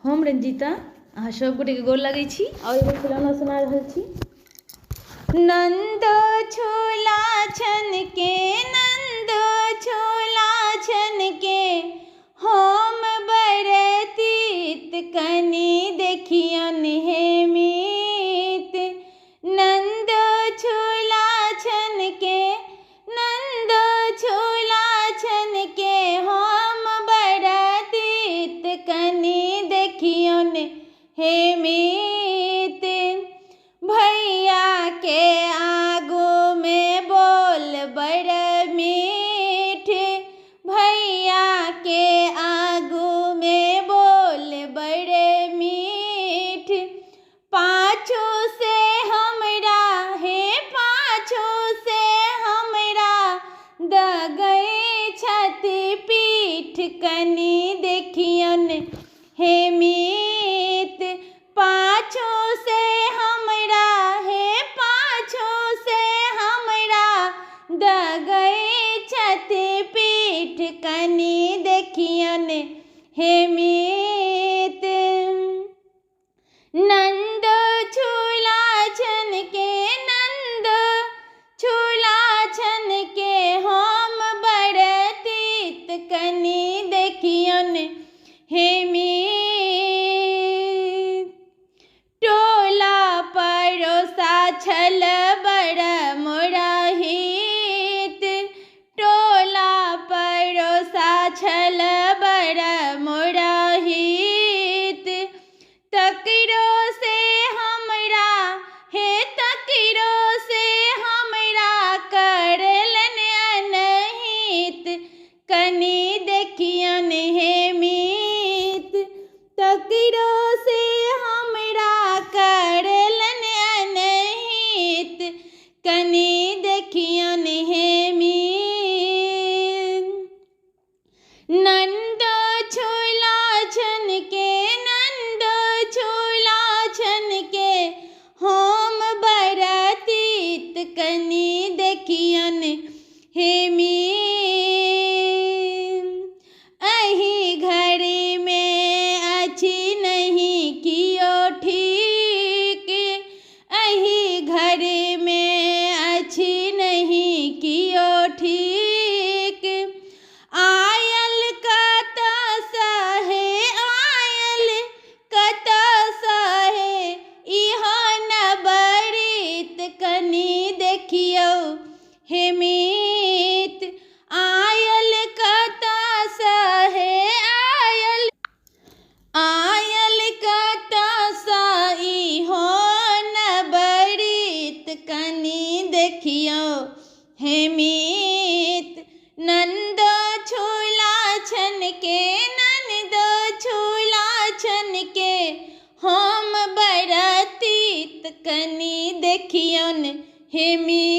हम रंजीता अहाँ सब गोटे के गोर लगै छी और एगो खिलौना सुना रहल छी। नंद छोला छन के नंद छोला छन के हम बरतीत कनी देखियन हे मीत। नंद छोला छन के नंद छोला छन के हम बरतीत कनी देखियन हे मीत। भैया के आगू में बोल बड़ मीठ, भैया के आगू में बोल बड़ मीठ। पाछू से हमरा हे पाछू से हमरा दगई छति पीठ कनी देखियन हे मीत। पाछू से हमरा हे पाछू से हमरा दगई छति पीठ कनी देखियन हे मीत। नंद छोला छन के नंद छोला छन के हम बरतीत कनी देखियन हे मीत। टोला परोसा छल बड़ मोरा हित, टोला परोसा छल बड़ मोरा हित। तकरो से हमरा हे तकरो से हमरा करलन अनहित कनी देखियन हे मीत। तकरो से हमरा करलन अनहित कनी देखियन हे मीत। नंद छोला छन के नंद छोला छन के हम बरतीत कनी देखियन हे मीत। अही घड़ी में अछि नहीं कियो ठीक, अही घड़ी में अछि नहीं कियो ठीक। आयल कत सहे आयल कत सहे इहो न बरीत कनी देखियो हे मीत। आयल कत सहे आयल आयल कत सही हो न बरीत कनी देखियो हे मीत। नंद छोला छन के नंद छोला छन के हम बरतीत कनी देखियन हे मीत।